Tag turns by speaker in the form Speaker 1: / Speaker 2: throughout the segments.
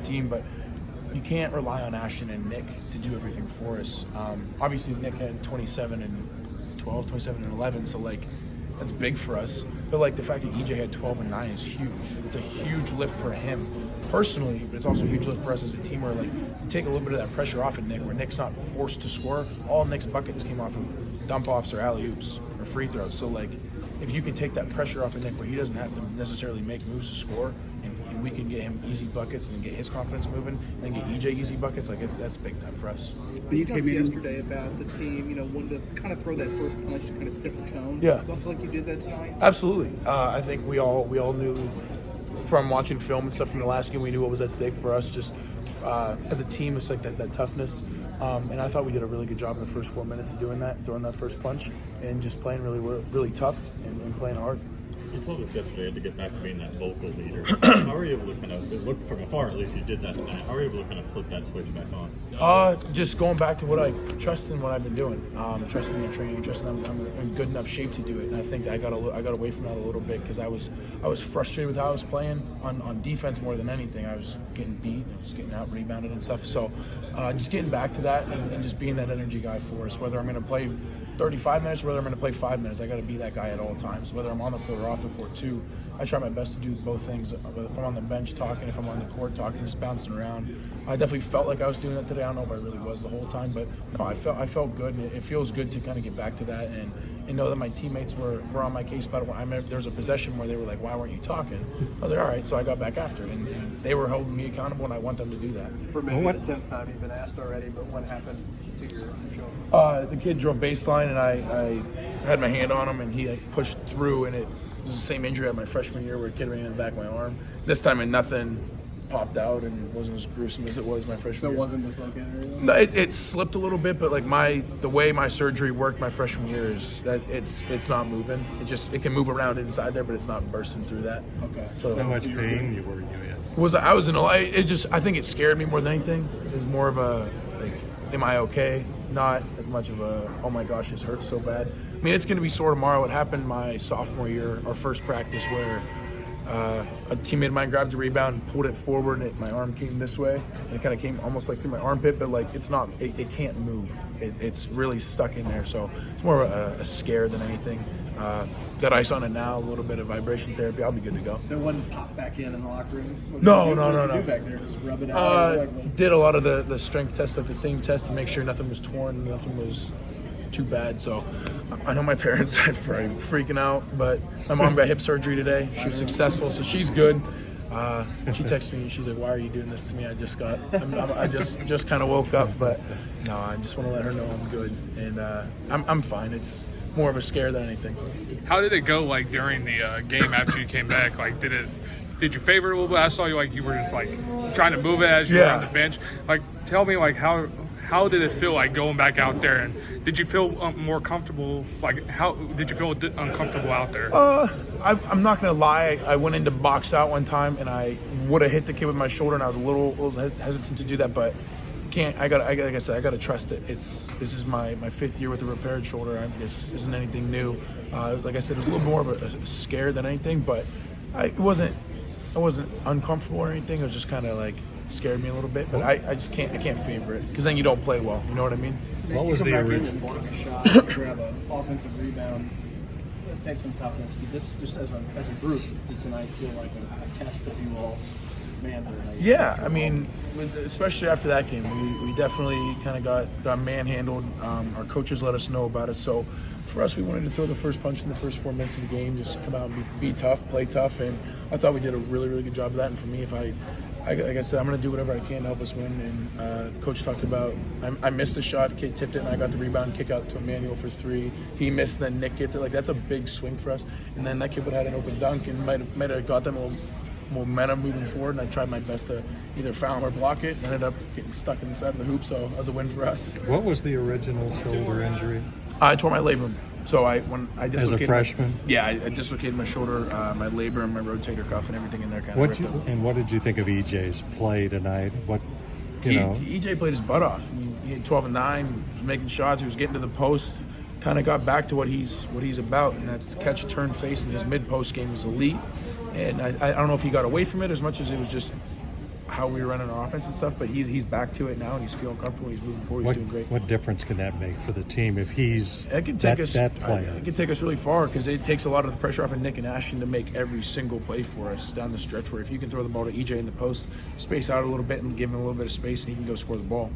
Speaker 1: team, but you can't rely on Ashton and Nick to do everything for us. Obviously, Nick had 27 and 12, 27 and 11, so like that's big for us. But like the fact that EJ had 12 and 9 is huge. It's a huge lift for him personally, but it's also a huge lift for us as a team where like you take a little bit of that pressure off of Nick, where Nick's not forced to score. All Nick's buckets came off of dump-offs or alley-oops or free throws. So like if you can take that pressure off of Nick where he doesn't have to necessarily make moves to score, and we can get him easy buckets and get his confidence moving, and then get EJ easy buckets, like that's big time for us.
Speaker 2: But you talked yesterday about the team, wanting to kind of throw that first punch to kind of set the tone.
Speaker 1: Yeah.
Speaker 2: Do you feel like you did that tonight?
Speaker 1: Absolutely. I think we all knew from watching film and stuff from the last game, we knew what was at stake for us. Just as a team, it's like that toughness. And I thought we did a really good job in the first 4 minutes of doing that, throwing that first punch, and just playing really tough and playing hard.
Speaker 3: You told us yesterday to get back to being that vocal leader. How are you able to kind of, it looked from afar at least you did that tonight, how are you able to kind of flip that switch back on?
Speaker 1: Just going back to what I trust in what I've been doing, trusting in training, trusting I'm in good enough shape to do it. And I think I got away from that a little bit because I was frustrated with how I was playing on defense more than anything. I was getting beat, just getting out rebounded and stuff. So just getting back to that and just being that energy guy for us, whether I'm going to play 35 minutes, whether I'm going to play 5 minutes, I got to be that guy at all times. Whether I'm on the court or off the court too, I try my best to do both things. If I'm on the bench talking, if I'm on the court talking, just bouncing around. I definitely felt like I was doing that today. I don't know if I really was the whole time, but no, I felt good, and it feels good to kind of get back to that and know that my teammates were on my case about it. I remember there was a possession where they were like, "Why weren't you talking?" I was like, "All right," so I got back after, and they were holding me accountable, and I want them to do that.
Speaker 4: For maybe the 10th time you've been asked already, but what happened to your shoulder?
Speaker 1: The kid drove baseline, and I had my hand on him, and he pushed through, and it was the same injury I had my freshman year where a kid ran in the back of my arm. This time, nothing popped out and wasn't as gruesome as it was my freshman year.
Speaker 4: So it wasn't dislocated or anything?
Speaker 1: No, it slipped a little bit, but like the way my surgery worked my freshman year is that it's not moving. It can move around inside there, but it's not bursting through that.
Speaker 4: Okay.
Speaker 3: So how much pain you were in?
Speaker 1: I think it scared me more than anything. It was more of a like, am I okay? Not as much of a, oh my gosh, this hurts so bad. I mean, it's going to be sore tomorrow. It happened my sophomore year, our first practice, where a teammate of mine grabbed the rebound and pulled it forward, and my arm came this way, and it kind of came almost like through my armpit, but like it can't move. It's really stuck in there, so it's more of a scare than anything. Got ice on it now, a little bit of vibration therapy. I'll be good to go.
Speaker 4: So it wasn't pop back in the locker room?
Speaker 1: No.
Speaker 4: What did you do back there? Just rub it out?
Speaker 1: Did a lot of the strength tests, like the same test, to make sure nothing was torn, nothing was too bad. So I know my parents are probably freaking out, but my mom got hip surgery today. She was successful, so she's good. She texted me and she's like, "Why are you doing this to me? I just kind of woke up." But no, I just want to let her know I'm good, and I'm fine. It's more of a scare than anything.
Speaker 5: How did it go like during the game after you came back? Like, did you favor it a little bit? I saw you like you were just like trying to move it as you were on the bench. Like, tell me like how did it feel like going back out there, and did you feel more comfortable? Like, how did you feel uncomfortable out there?
Speaker 1: I'm not gonna lie. I went into box out one time, and I would have hit the kid with my shoulder, and I was a little hesitant to do that, but like I said, I gotta trust it. This is my 5th year with a repaired shoulder. This isn't anything new. Like I said, it was a little more of a scare than anything, but I wasn't uncomfortable or anything. It was just kind of like scared me a little bit, but I can't favor it because then you don't play well. You know what I mean?
Speaker 3: What was the
Speaker 4: original? Block a shot, grab an offensive rebound, take some toughness. Just as a group, did tonight feel like a test of you all's manhood?
Speaker 1: Yeah, I mean, especially after that game, we definitely kind of got manhandled. Our coaches let us know about it, so for us, we wanted to throw the first punch in the first 4 minutes of the game, just come out and be tough, play tough, and I thought we did a really, really good job of that. And for me, like I said, I'm going to do whatever I can to help us win. And Coach talked about I missed the shot, kid tipped it, and I got the rebound, kick out to Emmanuel for 3. He missed, then Nick gets it. Like, that's a big swing for us. And then that kid would have had an open dunk and might have got them a little momentum moving forward. And I tried my best to either foul him or block it. Ended up getting stuck in the side of the hoop, so that was a win for us.
Speaker 3: What was the original shoulder injury?
Speaker 1: I tore my labrum. So when I dislocated,
Speaker 3: as a freshman,
Speaker 1: I dislocated my shoulder, my labrum, my rotator cuff, and everything in there kind of.
Speaker 3: What did you think of EJ's play tonight?
Speaker 1: EJ played his butt off. I mean, he had 12 and 9. He was making shots. He was getting to the post. Kind of got back to what he's about, and that's catch, turn, face. And his mid post game was elite. And I don't know if he got away from it as much as it was just how we were running our offense and stuff. But he's back to it now, and he's feeling comfortable. He's moving forward. He's doing great.
Speaker 6: What difference can that make for the team if he's
Speaker 1: It can take us.
Speaker 6: that player?
Speaker 1: It can take us really far because it takes a lot of the pressure off of Nick and Ashton to make every single play for us down the stretch. Where if you can throw the ball to EJ in the post, space out a little bit, and give him a little bit of space, and he can go score the ball.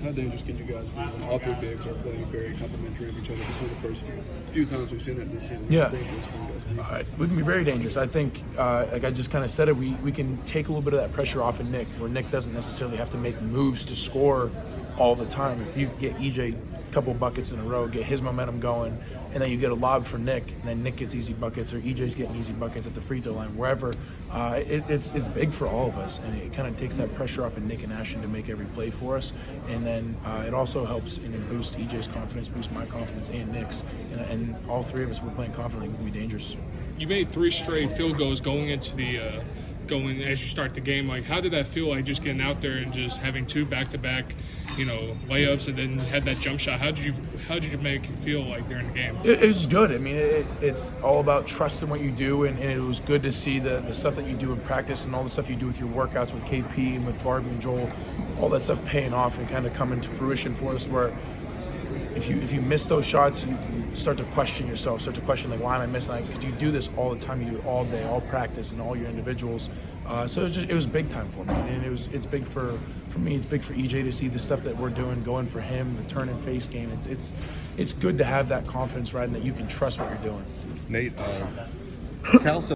Speaker 7: How dangerous can you guys be when all three bigs are playing very complementary of each other? This is the first few times we've seen that this season.
Speaker 1: Yeah.
Speaker 7: How dangerous can you guys be?
Speaker 1: We can be very dangerous. I think, like I just kind of said it, we can take a little bit of that pressure off of Nick, where Nick doesn't necessarily have to make moves to score all the time. If you get EJ a couple buckets in a row, get his momentum going, and then you get a lob for Nick, and then Nick gets easy buckets, or EJ's getting easy buckets at the free throw line, wherever, it's big for all of us, and it kind of takes that pressure off of Nick and Ashton to make every play for us, and then it also helps and boost EJ's confidence, boost my confidence, and Nick's, and all three of us, we're playing confidently, we can be dangerous.
Speaker 5: You made 3 straight field goals going into the going as you start the game. Like, how did that feel? Like just getting out there and just having 2 back-to-back, layups, and then had that jump shot. How did you make you feel like during the game?
Speaker 1: It was good. I mean, it's all about trusting what you do, and it was good to see the stuff that you do in practice and all the stuff you do with your workouts with KP and with Barbie and Joel, all that stuff paying off and kind of coming to fruition for us. Where if you miss those shots, you start to question yourself, start to question, like, why am I missing? Because you do this all the time, you do it all day, all practice, and all your individuals. So it was big time for me, and it's big for me. It's big for EJ to see the stuff that we're doing, going for him, the turn and face game. It's good to have that confidence, right, and that you can trust what you're doing.
Speaker 7: Nate, Cal said